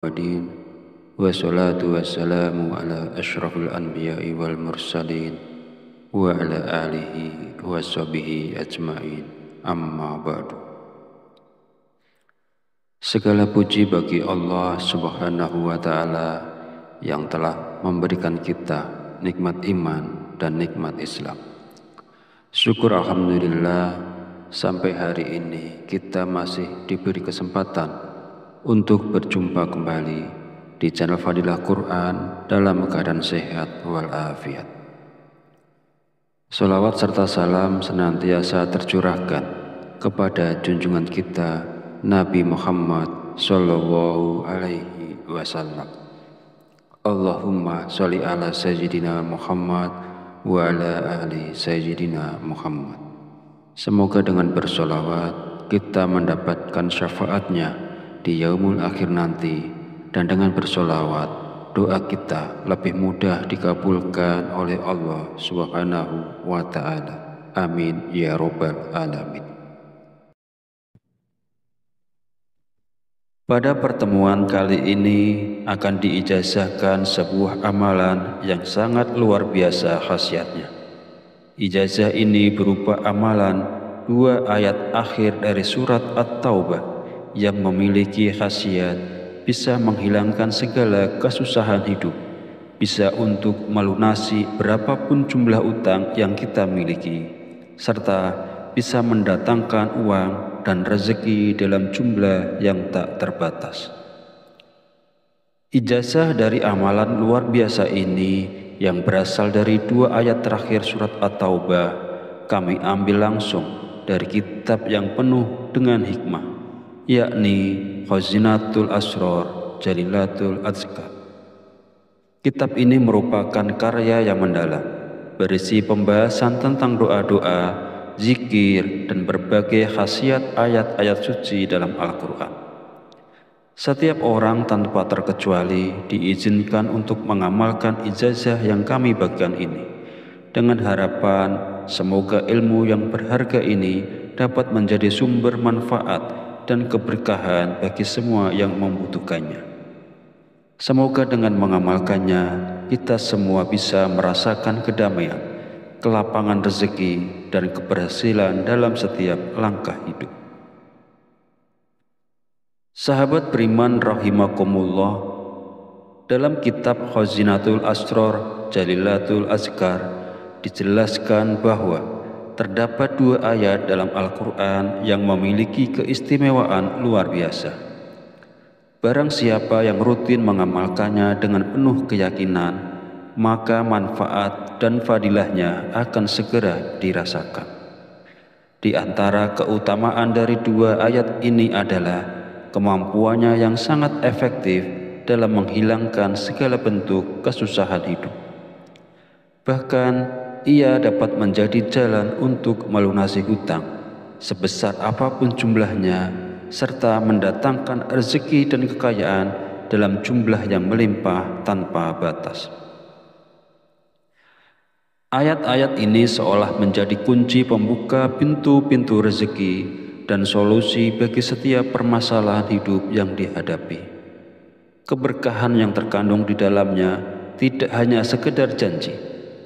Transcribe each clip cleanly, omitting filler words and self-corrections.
Wadin wassalatu wassalamu ala ashrafil anbiya'i wal mursalin wa ala alihi wa sahbihi ajma'in, amma ba'du. Segala puji bagi Allah subhanahu wa ta'ala yang telah memberikan kita nikmat iman dan nikmat Islam. Syukur alhamdulillah sampai hari ini kita masih diberi kesempatan untuk berjumpa kembali di channel Fadilah Quran dalam keadaan sehat walafiat. Salawat serta salam senantiasa tercurahkan kepada junjungan kita Nabi Muhammad Sallallahu Alaihi Wasallam. Allahumma sholli ala Sayyidina Muhammad wa ala ali Sayyidina Muhammad. Semoga dengan bersolawat kita mendapatkan syafaatnya di yaumul akhir nanti, dan dengan bersolawat doa kita lebih mudah dikabulkan oleh Allah subhanahu wa ta'ala. Amin ya rabbal alamin. Pada pertemuan kali ini akan diijazahkan sebuah amalan yang sangat luar biasa khasiatnya. Ijazah ini berupa amalan 2 ayat akhir dari surat At-Taubah yang memiliki khasiat bisa menghilangkan segala kesusahan hidup, bisa untuk melunasi berapapun jumlah utang yang kita miliki, serta bisa mendatangkan uang dan rezeki dalam jumlah yang tak terbatas. Ijazah dari amalan luar biasa ini yang berasal dari 2 ayat terakhir surat At-Taubah kami ambil langsung dari kitab yang penuh dengan hikmah, yakni Khazinatul Asrar Jalilatul Azkar. Kitab ini merupakan karya yang mendalam, berisi pembahasan tentang doa-doa, zikir, dan berbagai khasiat ayat-ayat suci dalam Al-Quran. Setiap orang tanpa terkecuali diizinkan untuk mengamalkan ijazah yang kami bagikan ini, dengan harapan semoga ilmu yang berharga ini dapat menjadi sumber manfaat dan keberkahan bagi semua yang membutuhkannya. Semoga dengan mengamalkannya, kita semua bisa merasakan kedamaian, kelapangan rezeki, dan keberhasilan dalam setiap langkah hidup. Sahabat beriman rahimakumullah, dalam kitab Khazinatul Asrar Jalilatul Azkar dijelaskan bahwa terdapat 2 ayat dalam Al-Quran yang memiliki keistimewaan luar biasa. Barang siapa yang rutin mengamalkannya dengan penuh keyakinan, maka manfaat dan fadilahnya akan segera dirasakan. Di antara keutamaan dari 2 ayat ini adalah kemampuannya yang sangat efektif dalam menghilangkan segala bentuk kesusahan hidup. Bahkan ia dapat menjadi jalan untuk melunasi hutang sebesar apapun jumlahnya, serta mendatangkan rezeki dan kekayaan dalam jumlah yang melimpah tanpa batas. Ayat-ayat ini seolah menjadi kunci pembuka pintu-pintu rezeki dan solusi bagi setiap permasalahan hidup yang dihadapi. Keberkahan yang terkandung di dalamnya tidak hanya sekedar janji,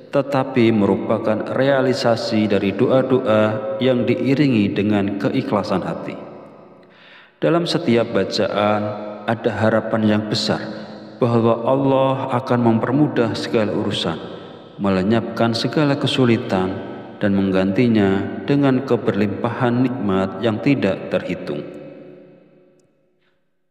tetapi merupakan realisasi dari doa-doa yang diiringi dengan keikhlasan hati. Dalam setiap bacaan ada harapan yang besar bahwa Allah akan mempermudah segala urusan, melenyapkan segala kesulitan, dan menggantinya dengan keberlimpahan nikmat yang tidak terhitung.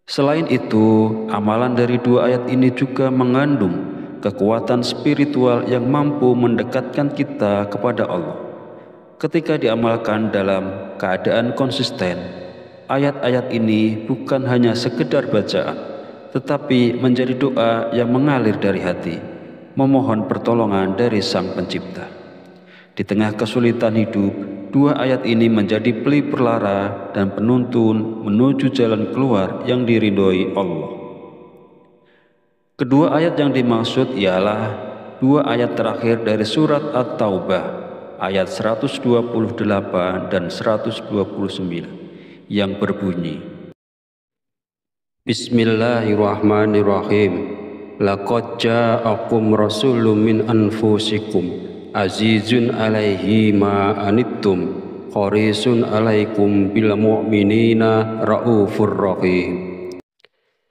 Selain itu, amalan dari 2 ayat ini juga mengandung kekuatan spiritual yang mampu mendekatkan kita kepada Allah. Ketika diamalkan dalam keadaan konsisten, ayat-ayat ini bukan hanya sekedar bacaan, tetapi menjadi doa yang mengalir dari hati, memohon pertolongan dari Sang Pencipta. Di tengah kesulitan hidup, 2 ayat ini menjadi pelipur lara dan penuntun menuju jalan keluar yang diridhoi Allah. Kedua ayat yang dimaksud ialah 2 ayat terakhir dari surat At-Taubah, ayat 128 dan 129, yang berbunyi, Bismillahirrahmanirrahim. Laqad ja'akum rasulun min anfusikum azizun alaihi ma anittum harisun alaikum bil mu'minina raufur rahim.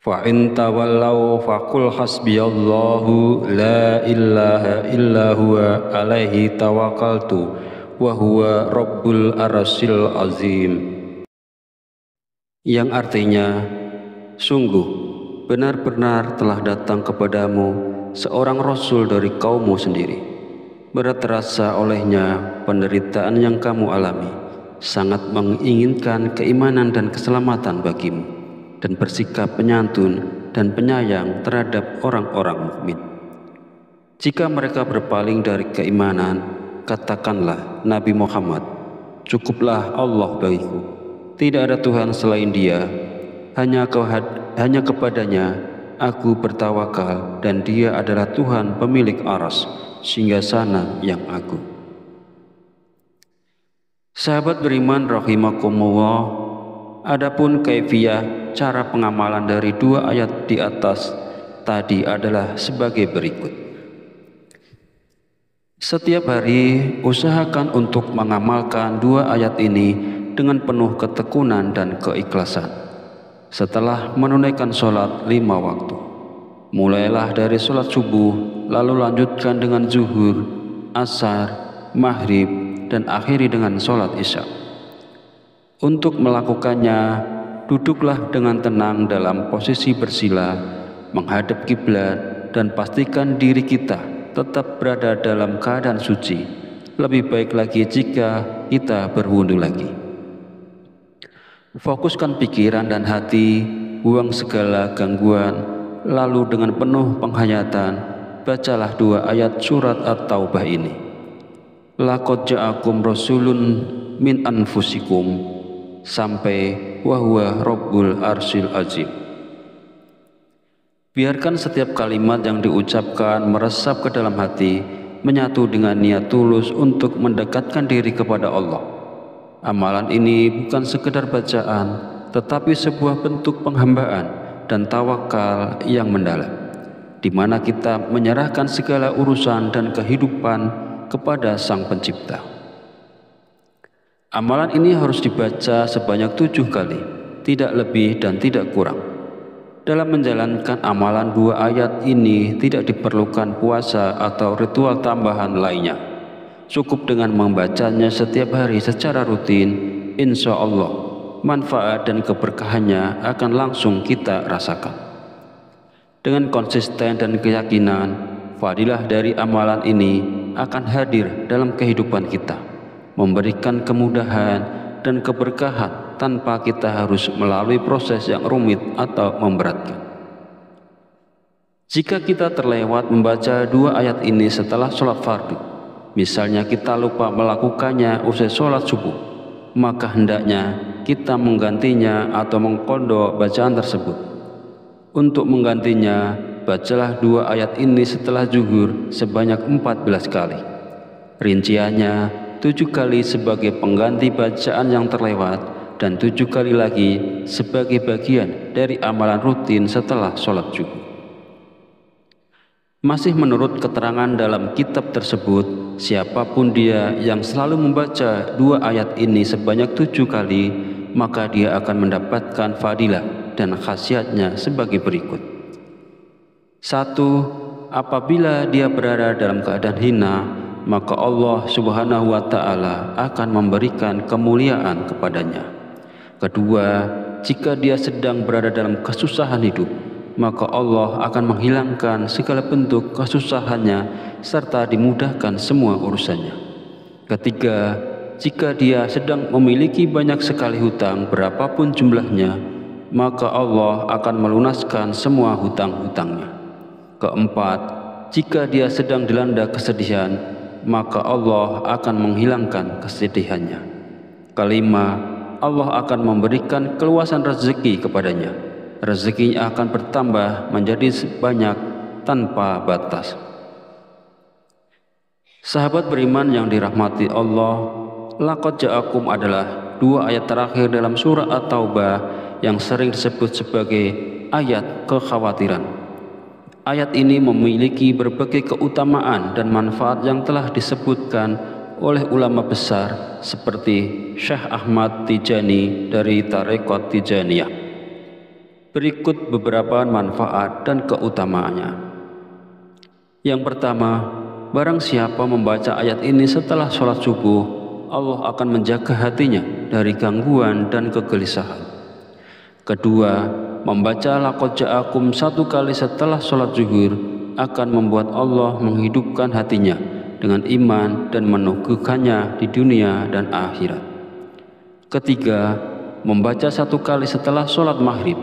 Fa in tawallaw faqul hasbiyallahu la ilaha illa huwa alaihi tawakkaltu wa huwa rabbul arsyil azim. Yang artinya, sungguh benar-benar telah datang kepadamu seorang rasul dari kaummu sendiri. Berat terasa olehnya penderitaan yang kamu alami, sangat menginginkan keimanan dan keselamatan bagimu, dan bersikap penyantun dan penyayang terhadap orang-orang mukmin. Jika mereka berpaling dari keimanan, katakanlah Nabi Muhammad, cukuplah Allah bagiku, tidak ada Tuhan selain Dia, hanya kepadanya aku bertawakal, dan Dia adalah Tuhan pemilik aras, singgasana yang agung. Sahabat beriman rahimakumullah, adapun kaifiyah cara pengamalan dari dua ayat di atas tadi adalah sebagai berikut. Setiap hari usahakan untuk mengamalkan dua ayat ini dengan penuh ketekunan dan keikhlasan. Setelah menunaikan sholat 5 waktu, mulailah dari sholat subuh, lalu lanjutkan dengan zuhur, asar, maghrib, dan akhiri dengan sholat isya. Untuk melakukannya, duduklah dengan tenang dalam posisi bersila, menghadap kiblat, dan pastikan diri kita tetap berada dalam keadaan suci. Lebih baik lagi jika kita berwudu lagi. Fokuskan pikiran dan hati, buang segala gangguan, lalu dengan penuh penghayatan, bacalah dua ayat surat At-Taubah ini. Laqad ja'akum rasulun min anfusikum sampai wa huwa rabbul arsyil azim. Biarkan setiap kalimat yang diucapkan meresap ke dalam hati, menyatu dengan niat tulus untuk mendekatkan diri kepada Allah. Amalan ini bukan sekedar bacaan, tetapi sebuah bentuk penghambaan dan tawakal yang mendalam, di mana kita menyerahkan segala urusan dan kehidupan kepada Sang Pencipta. Amalan ini harus dibaca sebanyak 7 kali, tidak lebih dan tidak kurang. Dalam menjalankan amalan dua ayat ini tidak diperlukan puasa atau ritual tambahan lainnya. Cukup dengan membacanya setiap hari secara rutin, insya Allah manfaat dan keberkahannya akan langsung kita rasakan. Dengan konsisten dan keyakinan, fadilah dari amalan ini akan hadir dalam kehidupan kita, memberikan kemudahan dan keberkahan tanpa kita harus melalui proses yang rumit atau memberatkan. Jika kita terlewat membaca dua ayat ini setelah sholat fardu, misalnya kita lupa melakukannya usai sholat subuh, maka hendaknya kita menggantinya atau mengqadha bacaan tersebut. Untuk menggantinya, bacalah dua ayat ini setelah zuhur sebanyak 14 kali. Rinciannya 7 kali sebagai pengganti bacaan yang terlewat dan 7 kali lagi sebagai bagian dari amalan rutin setelah sholat subuh. Masih menurut keterangan dalam kitab tersebut, siapapun dia yang selalu membaca dua ayat ini sebanyak 7 kali, maka dia akan mendapatkan fadilah dan khasiatnya sebagai berikut. 1. Apabila dia berada dalam keadaan hina, maka Allah Subhanahu wa Ta'ala akan memberikan kemuliaan kepadanya. 2. Jika dia sedang berada dalam kesusahan hidup, maka Allah akan menghilangkan segala bentuk kesusahannya serta dimudahkan semua urusannya. 3. Jika dia sedang memiliki banyak sekali hutang berapapun jumlahnya, maka Allah akan melunaskan semua hutang-hutangnya. 4. Jika dia sedang dilanda kesedihan, maka Allah akan menghilangkan kesedihannya. 5. Allah akan memberikan keluasan rezeki kepadanya. Rezekinya akan bertambah menjadi banyak tanpa batas. Sahabat beriman yang dirahmati Allah, laqad ja'akum adalah dua ayat terakhir dalam surah At-Taubah yang sering disebut sebagai ayat kekhawatiran. Ayat ini memiliki berbagai keutamaan dan manfaat yang telah disebutkan oleh ulama besar seperti Syekh Ahmad Tijani dari Tarekat Tijaniyah. Berikut beberapa manfaat dan keutamaannya. Yang pertama, barang siapa membaca ayat ini setelah sholat subuh, Allah akan menjaga hatinya dari gangguan dan kegelisahan. Kedua, membaca laqad ja'akum 1 kali setelah sholat zuhur akan membuat Allah menghidupkan hatinya dengan iman dan meneguhkannya di dunia dan akhirat. Ketiga, membaca 1 kali setelah sholat maghrib,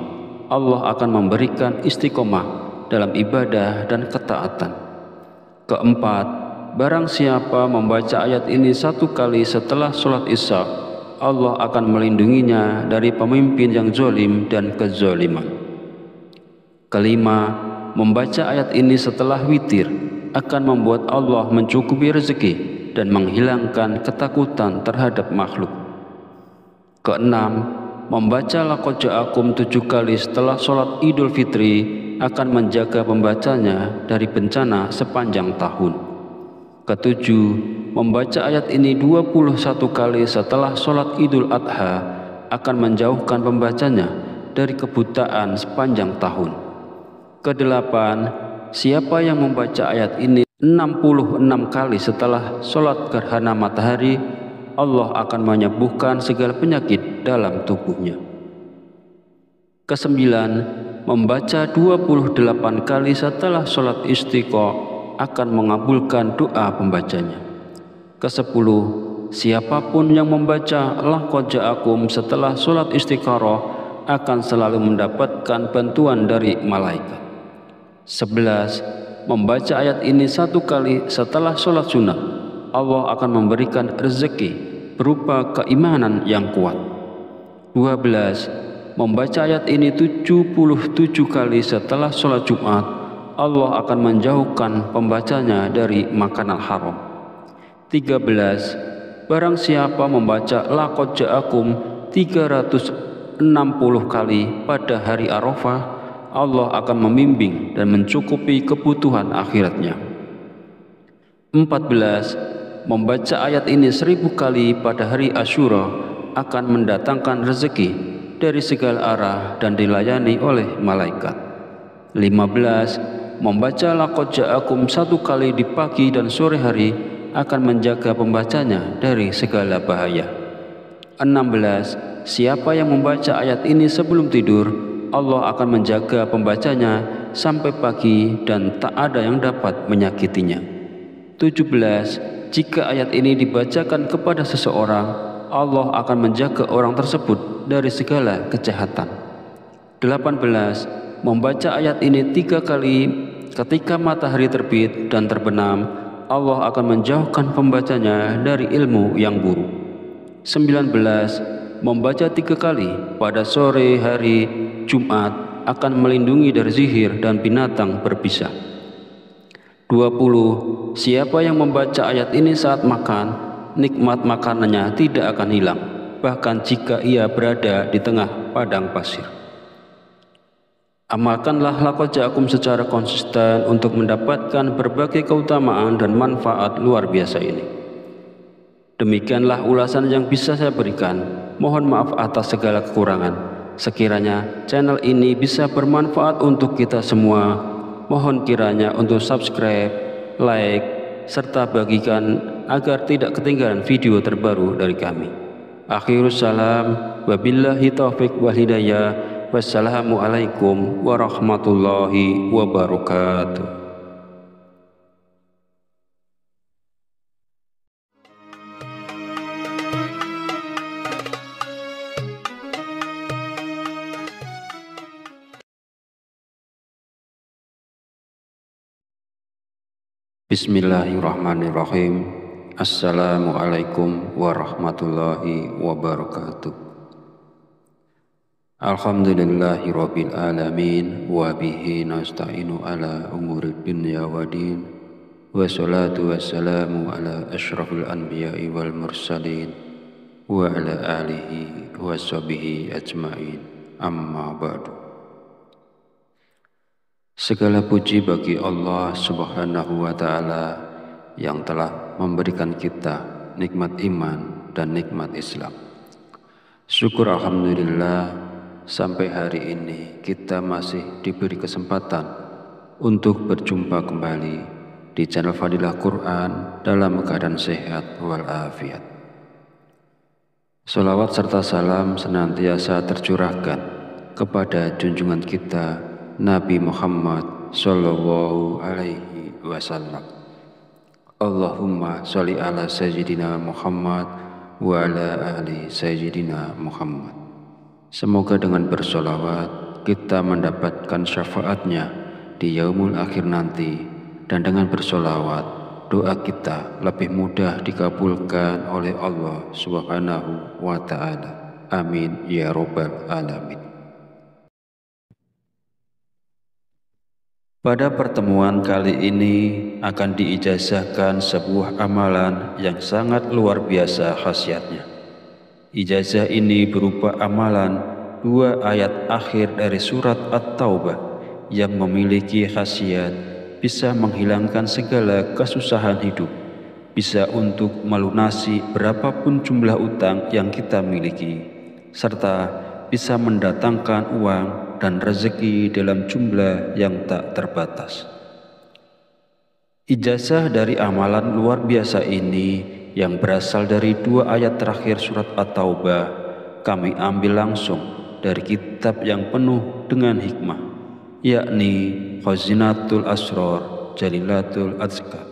Allah akan memberikan istiqomah dalam ibadah dan ketaatan. Keempat, barang siapa membaca ayat ini 1 kali setelah sholat isya, Allah akan melindunginya dari pemimpin yang zalim dan kezaliman. Kelima, membaca ayat ini setelah witir akan membuat Allah mencukupi rezeki dan menghilangkan ketakutan terhadap makhluk. Keenam, membaca laqad ja'akum 7 kali setelah sholat Idul Fitri akan menjaga pembacanya dari bencana sepanjang tahun. Ketujuh, membaca ayat ini 21 kali setelah sholat Idul Adha akan menjauhkan pembacanya dari kebutaan sepanjang tahun. Kedelapan, siapa yang membaca ayat ini 66 kali setelah sholat gerhana matahari, Allah akan menyembuhkan segala penyakit dalam tubuhnya. Kesembilan, membaca 28 kali setelah sholat istiqo akan mengabulkan doa pembacanya. Kesepuluh, siapapun yang membaca laqad ja'akum setelah sholat istikharah akan selalu mendapatkan bantuan dari malaikat. 11, membaca ayat ini 1 kali setelah sholat sunnah, Allah akan memberikan rezeki berupa keimanan yang kuat. 12, membaca ayat ini 77 kali setelah sholat Jumat, Allah akan menjauhkan pembacanya dari makanan haram. 13, barang siapa membaca laqad ja'akum 360 kali pada hari Arafah, Allah akan membimbing dan mencukupi kebutuhan akhiratnya. 14, membaca ayat ini 1000 kali pada hari Asyura akan mendatangkan rezeki dari segala arah dan dilayani oleh malaikat. 15, membaca laqad ja'akum 1 kali di pagi dan sore hari akan menjaga pembacanya dari segala bahaya. 16, siapa yang membaca ayat ini sebelum tidur, Allah akan menjaga pembacanya sampai pagi dan tak ada yang dapat menyakitinya. 17, jika ayat ini dibacakan kepada seseorang, Allah akan menjaga orang tersebut dari segala kejahatan. 18, membaca ayat ini 3 kali ketika matahari terbit dan terbenam, Allah akan menjauhkan pembacanya dari ilmu yang buruk. 19, membaca 3 kali pada sore hari Jumat akan melindungi dari sihir dan binatang berbisa. 20, siapa yang membaca ayat ini saat makan, nikmat makanannya tidak akan hilang, bahkan jika ia berada di tengah padang pasir. Amalkanlah laqad ja'akum secara konsisten untuk mendapatkan berbagai keutamaan dan manfaat luar biasa ini. Demikianlah ulasan yang bisa saya berikan. Mohon maaf atas segala kekurangan. Sekiranya channel ini bisa bermanfaat untuk kita semua, mohon kiranya untuk subscribe, like, serta bagikan agar tidak ketinggalan video terbaru dari kami. Akhirus salam, wabillahi taufiq wal hidayah. Wassalamualaikum warahmatullahi wabarakatuh. Bismillahirrahmanirrahim. Assalamualaikum warahmatullahi wabarakatuh. Alhamdulillahi rabbil alamin wa bihi nasta'inu ala umuri dunya wa din wa salatu wassalamu ala asyrafil anbiya'i wal mursalin wa ala alihi wa sahbihi ajma'in amma ba'du. Segala puji bagi Allah Subhanahu wa Ta'ala yang telah memberikan kita nikmat iman dan nikmat Islam. Syukur alhamdulillah, sampai hari ini kita masih diberi kesempatan untuk berjumpa kembali di channel Fadilah Quran dalam keadaan sehat walafiat. Sholawat serta salam senantiasa tercurahkan kepada junjungan kita Nabi Muhammad Sallallahu Alaihi Wasallam. Allahumma sholli ala Sayyidina Muhammad wa ala ali Sayyidina Muhammad. Semoga dengan bersolawat kita mendapatkan syafaatnya di yaumul akhir nanti, dan dengan bersolawat doa kita lebih mudah dikabulkan oleh Allah Subhanahu wa Ta'ala. Amin ya Rabbal Alamin. Pada pertemuan kali ini akan diijazahkan sebuah amalan yang sangat luar biasa khasiatnya. Ijazah ini berupa amalan 2 ayat akhir dari surat At-Taubah yang memiliki khasiat bisa menghilangkan segala kesusahan hidup, bisa untuk melunasi berapapun jumlah utang yang kita miliki, serta bisa mendatangkan uang dan rezeki dalam jumlah yang tak terbatas. Ijazah dari amalan luar biasa ini yang berasal dari 2 ayat terakhir surat At-Taubah kami ambil langsung dari kitab yang penuh dengan hikmah, yakni Khazinatul Asrar Jalilatul Azkar.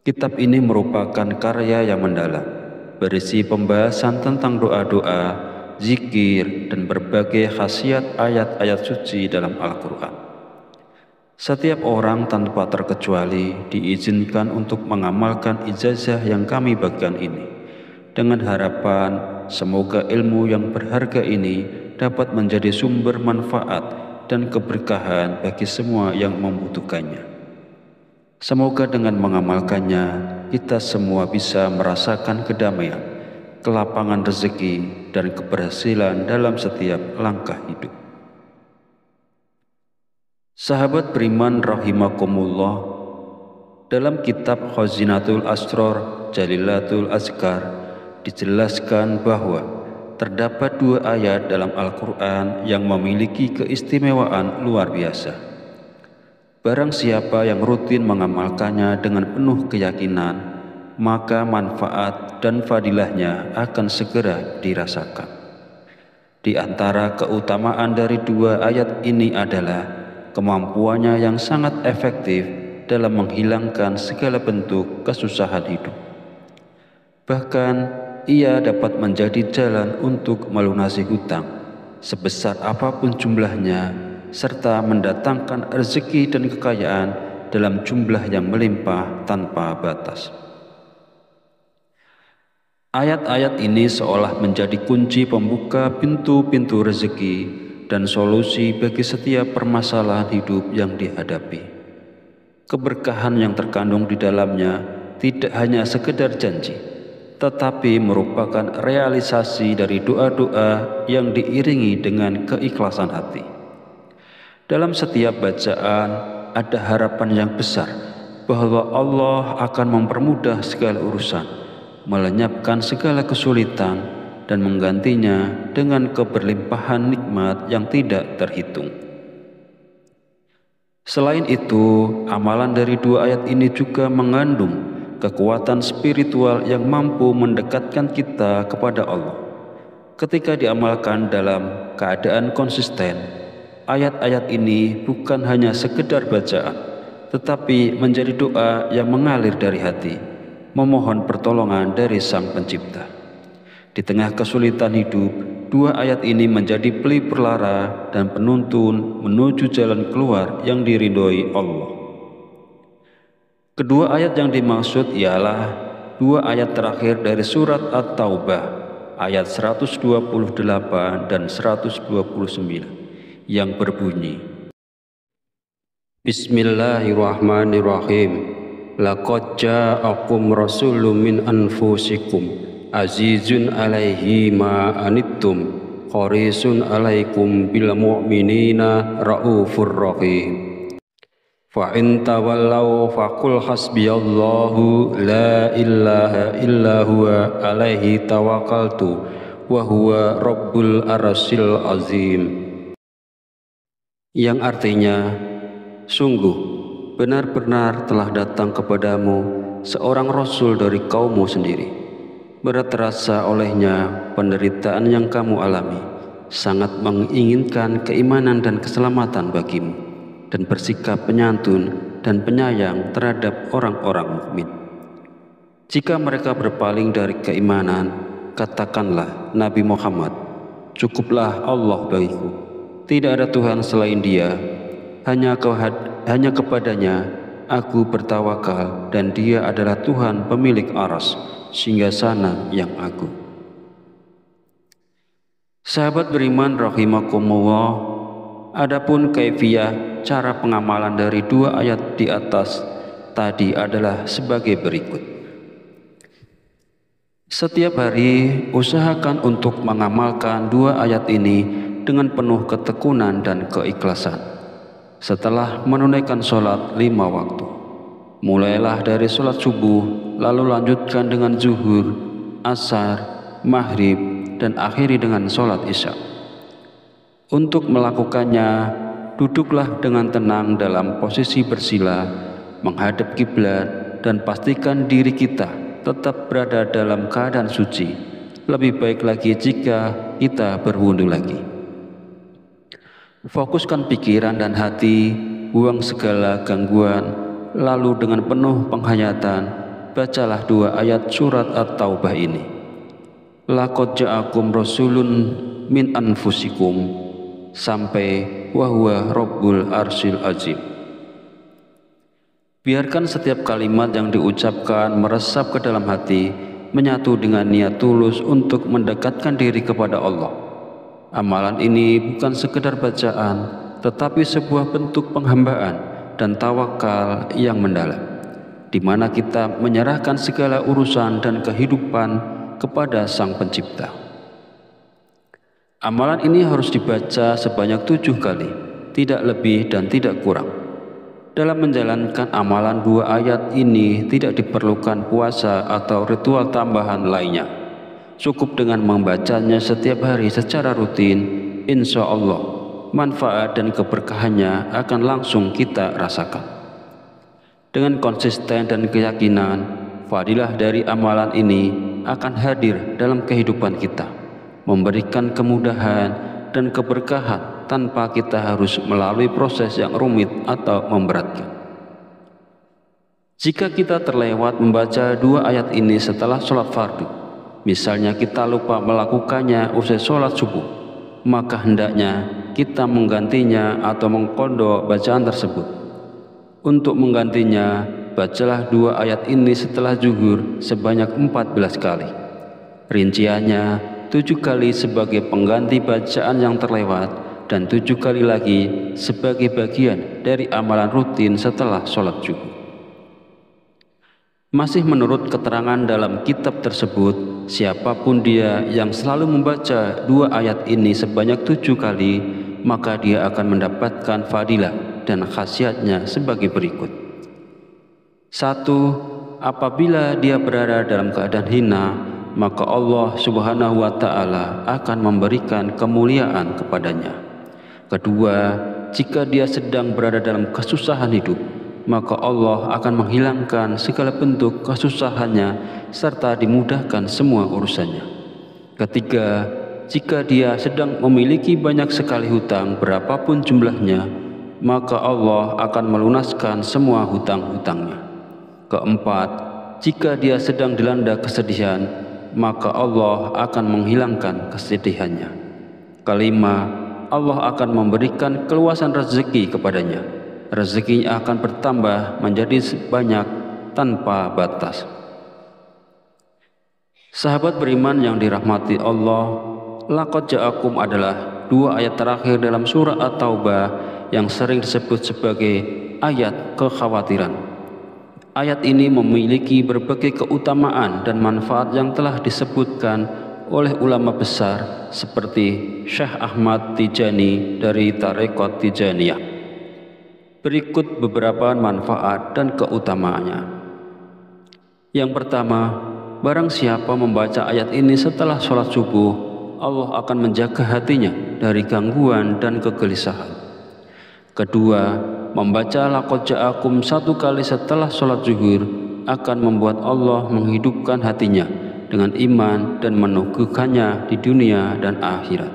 Kitab ini merupakan karya yang mendalam, berisi pembahasan tentang doa-doa, zikir, dan berbagai khasiat ayat-ayat suci dalam Al-Quran. Setiap orang tanpa terkecuali diizinkan untuk mengamalkan ijazah yang kami bagikan ini, dengan harapan semoga ilmu yang berharga ini dapat menjadi sumber manfaat dan keberkahan bagi semua yang membutuhkannya. Semoga dengan mengamalkannya kita semua bisa merasakan kedamaian, kelapangan rezeki, dan keberhasilan dalam setiap langkah hidup. Sahabat beriman rahimakumullah, dalam kitab Khazinatul Asrar Jalilatul Azkar dijelaskan bahwa terdapat 2 ayat dalam Al-Quran yang memiliki keistimewaan luar biasa. Barang siapa yang rutin mengamalkannya dengan penuh keyakinan, maka manfaat dan fadilahnya akan segera dirasakan. Di antara keutamaan dari 2 ayat ini adalah kemampuannya yang sangat efektif dalam menghilangkan segala bentuk kesusahan hidup. Bahkan ia dapat menjadi jalan untuk melunasi hutang sebesar apapun jumlahnya, serta mendatangkan rezeki dan kekayaan dalam jumlah yang melimpah tanpa batas. Ayat-ayat ini seolah menjadi kunci pembuka pintu-pintu rezeki dan solusi bagi setiap permasalahan hidup yang dihadapi. Keberkahan yang terkandung di dalamnya tidak hanya sekedar janji, tetapi merupakan realisasi dari doa-doa yang diiringi dengan keikhlasan hati. Dalam setiap bacaan ada harapan yang besar bahwa Allah akan mempermudah segala urusan, melenyapkan segala kesulitan, dan menggantinya dengan keberlimpahan nikmat yang tidak terhitung. Selain itu, amalan dari 2 ayat ini juga mengandung kekuatan spiritual yang mampu mendekatkan kita kepada Allah. Ketika diamalkan dalam keadaan konsisten, ayat-ayat ini bukan hanya sekedar bacaan, tetapi menjadi doa yang mengalir dari hati, memohon pertolongan dari Sang Pencipta. Di tengah kesulitan hidup, 2 ayat ini menjadi pelipur lara dan penuntun menuju jalan keluar yang diridhoi Allah. Kedua ayat yang dimaksud ialah 2 ayat terakhir dari surat At-Taubah, ayat 128 dan 129, yang berbunyi, Bismillahirrahmanirrahim. Laqad ja'akum rasulun min anfusikum azizun alaihi ma anittum harisun 'alaikum bil mu'minina raufur rahim. Fa in tawallaw faqul hasbiyallahu la ilaha illa huwa alaihi tawakkaltu wa huwa rabbul arsyil azim. Yang artinya, sungguh benar-benar telah datang kepadamu seorang rasul dari kaummu sendiri. Berat terasa olehnya penderitaan yang kamu alami, sangat menginginkan keimanan dan keselamatan bagimu, dan bersikap penyantun dan penyayang terhadap orang-orang mukmin. Jika mereka berpaling dari keimanan, katakanlah Nabi Muhammad, cukuplah Allah bagiku, tidak ada Tuhan selain Dia, hanya kepadanya aku bertawakal, dan Dia adalah Tuhan pemilik aras, singgasana yang agung. Sahabat beriman rahimakumullah, adapun kaifiyah cara pengamalan dari dua ayat di atas tadi adalah sebagai berikut. Setiap hari usahakan untuk mengamalkan dua ayat ini dengan penuh ketekunan dan keikhlasan. Setelah menunaikan sholat 5 waktu, mulailah dari sholat subuh, lalu lanjutkan dengan zuhur, asar, maghrib, dan akhiri dengan sholat isya. Untuk melakukannya, duduklah dengan tenang dalam posisi bersila, menghadap kiblat, dan pastikan diri kita tetap berada dalam keadaan suci. Lebih baik lagi jika kita berwudu lagi. Fokuskan pikiran dan hati, buang segala gangguan, lalu dengan penuh penghayatan, bacalah dua ayat surat At-Taubah ini. Laqad ja'akum rasulun min anfusikum, sampai wa huwa rabbul arsyil azim. Biarkan setiap kalimat yang diucapkan meresap ke dalam hati, menyatu dengan niat tulus untuk mendekatkan diri kepada Allah. Amalan ini bukan sekedar bacaan, tetapi sebuah bentuk penghambaan dan tawakal yang mendalam, di mana kita menyerahkan segala urusan dan kehidupan kepada Sang Pencipta. Amalan ini harus dibaca sebanyak 7 kali, tidak lebih dan tidak kurang. Dalam menjalankan amalan dua ayat ini tidak diperlukan puasa atau ritual tambahan lainnya. Cukup dengan membacanya setiap hari secara rutin, insya Allah manfaat dan keberkahannya akan langsung kita rasakan. Dengan konsisten dan keyakinan, fadilah dari amalan ini akan hadir dalam kehidupan kita, memberikan kemudahan dan keberkahan tanpa kita harus melalui proses yang rumit atau memberatkan. Jika kita terlewat membaca dua ayat ini setelah sholat fardu, misalnya kita lupa melakukannya usai sholat subuh, maka hendaknya kita menggantinya atau mengqadha bacaan tersebut. Untuk menggantinya, bacalah dua ayat ini setelah zuhur sebanyak 14 kali. Rinciannya, 7 kali sebagai pengganti bacaan yang terlewat, dan 7 kali lagi sebagai bagian dari amalan rutin setelah sholat zuhur. Masih menurut keterangan dalam kitab tersebut, siapapun dia yang selalu membaca dua ayat ini sebanyak 7 kali, maka dia akan mendapatkan fadilah dan khasiatnya sebagai berikut. 1. Apabila dia berada dalam keadaan hina, maka Allah Subhanahu wa Ta'ala akan memberikan kemuliaan kepadanya. 2. Jika dia sedang berada dalam kesusahan hidup, maka Allah akan menghilangkan segala bentuk kesusahannya serta dimudahkan semua urusannya. 3. Jika dia sedang memiliki banyak sekali hutang berapapun jumlahnya, maka Allah akan melunaskan semua hutang-hutangnya. 4. Jika dia sedang dilanda kesedihan, maka Allah akan menghilangkan kesedihannya. 5. Allah akan memberikan keluasan rezeki kepadanya. Rezekinya akan bertambah menjadi banyak tanpa batas. Sahabat beriman yang dirahmati Allah, laqad ja'akum adalah dua ayat terakhir dalam surah At-Taubah yang sering disebut sebagai ayat kekhawatiran. Ayat ini memiliki berbagai keutamaan dan manfaat yang telah disebutkan oleh ulama besar seperti Syekh Ahmad Tijani dari Tarekat Tijaniyah. Berikut beberapa manfaat dan keutamaannya. Yang pertama, barang siapa membaca ayat ini setelah sholat subuh, Allah akan menjaga hatinya dari gangguan dan kegelisahan. Kedua, membaca laqad ja'akum 1 kali setelah sholat zuhur akan membuat Allah menghidupkan hatinya dengan iman dan meneguhkannya di dunia dan akhirat.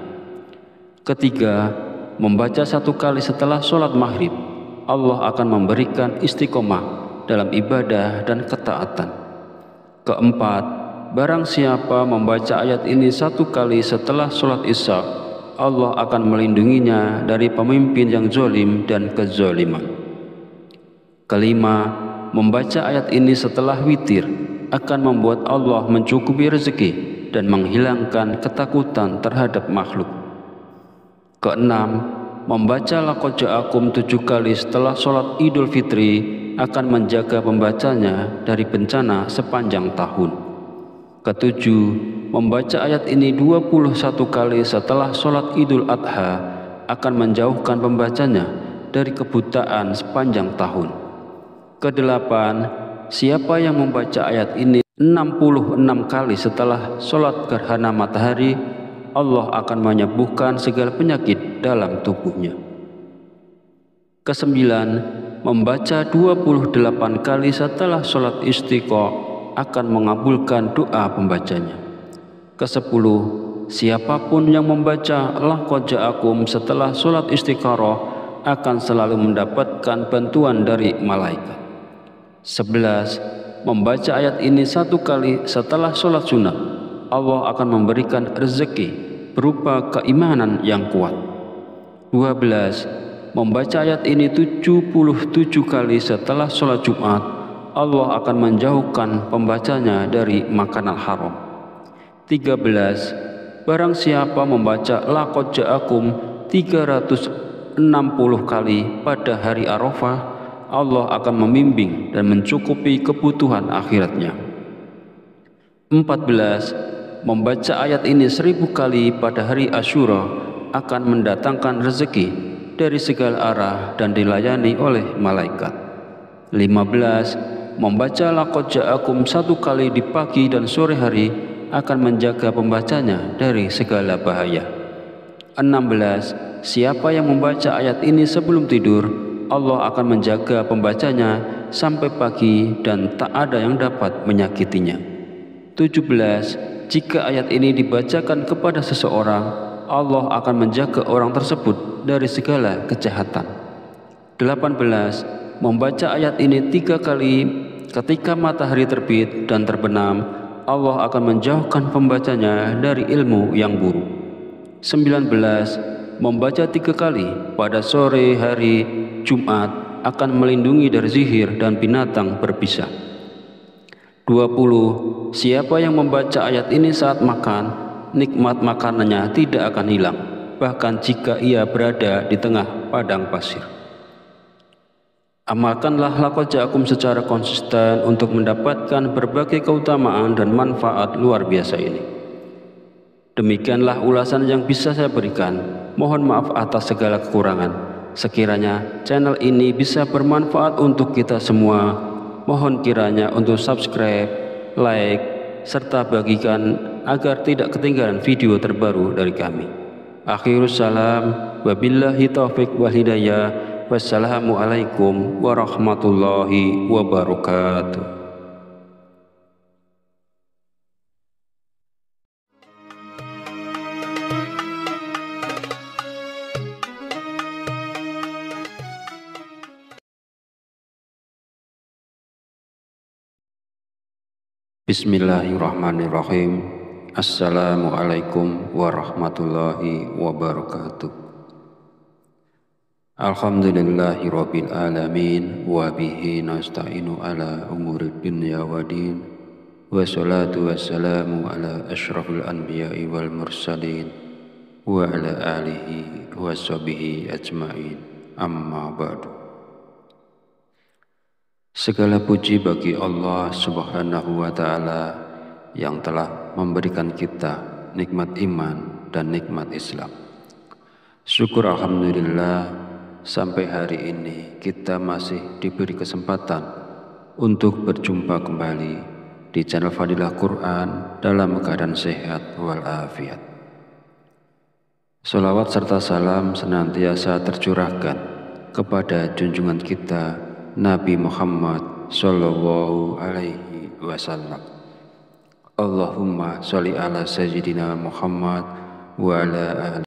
Ketiga, membaca 1 kali setelah sholat maghrib, Allah akan memberikan istiqomah dalam ibadah dan ketaatan. Keempat, barang siapa membaca ayat ini 1 kali setelah sholat isya, Allah akan melindunginya dari pemimpin yang zalim dan kezaliman. Kelima, membaca ayat ini setelah witir akan membuat Allah mencukupi rezeki dan menghilangkan ketakutan terhadap makhluk. Keenam, membaca laqad ja'akum 7 kali setelah sholat Idul Fitri akan menjaga pembacanya dari bencana sepanjang tahun. Ketujuh, membaca ayat ini 21 kali setelah sholat Idul Adha akan menjauhkan pembacanya dari kebutaan sepanjang tahun. Kedelapan, siapa yang membaca ayat ini 66 kali setelah sholat gerhana matahari, Allah akan menyembuhkan segala penyakit dalam tubuhnya. Kesembilan, membaca 28 kali setelah sholat istiqa akan mengabulkan doa pembacanya. Kesepuluh, siapapun yang membaca laqad ja'akum setelah sholat istikharah akan selalu mendapatkan bantuan dari malaikat. 11. Membaca ayat ini 1 kali setelah sholat sunnah, Allah akan memberikan rezeki berupa keimanan yang kuat. 12. Membaca ayat ini 77 kali setelah sholat Jumat, Allah akan menjauhkan pembacanya dari makanan haram. 13. Barang siapa membaca laqad ja'akum 360 kali pada hari Arafah, Allah akan membimbing dan mencukupi kebutuhan akhiratnya. 14. Membaca ayat ini 1000 kali pada hari Asyura akan mendatangkan rezeki dari segala arah dan dilayani oleh malaikat. 15. Membaca laqad ja'akum 1 kali di pagi dan sore hari akan menjaga pembacanya dari segala bahaya. 16. Siapa yang membaca ayat ini sebelum tidur, Allah akan menjaga pembacanya sampai pagi dan tak ada yang dapat menyakitinya. 17. Jika ayat ini dibacakan kepada seseorang, Allah akan menjaga orang tersebut dari segala kejahatan. 18. Membaca ayat ini 3 kali ketika matahari terbit dan terbenam, Allah akan menjauhkan pembacanya dari ilmu yang buruk. 19. Membaca 3 kali pada sore hari Jumat akan melindungi dari sihir dan binatang berbisa. 20. Siapa yang membaca ayat ini saat makan, nikmat makanannya tidak akan hilang, bahkan jika ia berada di tengah padang pasir. Amalkanlah laqad ja'akum secara konsisten untuk mendapatkan berbagai keutamaan dan manfaat luar biasa ini. Demikianlah ulasan yang bisa saya berikan. Mohon maaf atas segala kekurangan. Sekiranya channel ini bisa bermanfaat untuk kita semua, mohon kiranya untuk subscribe, like, serta bagikan agar tidak ketinggalan video terbaru dari kami. Akhirus salam, wabillahi taufiq wal hidayah, wassalamualaikum warahmatullahi wabarakatuh. Bismillahirrahmanirrahim. Assalamualaikum warahmatullahi wabarakatuh. Alhamdulillahi rabbil alamin, wa bihi nasta'inu ala umuri dunya wa din, wa salatu wassalamu ala asyrafil anbiya'i wal mursalin, wa ala alihi wa sahbihi ajma'in, amma ba'du. Segala puji bagi Allah Subhanahu wa ta'ala yang telah memberikan kita nikmat iman dan nikmat Islam. Syukur alhamdulillah, sampai hari ini kita masih diberi kesempatan untuk berjumpa kembali di channel Fadilah Quran dalam keadaan sehat walafiat. Salawat serta salam senantiasa tercurahkan kepada junjungan kita Nabi Muhammad Sallallahu Alaihi Wasallam. Allahumma sholli ala sayyidina Muhammad wa ala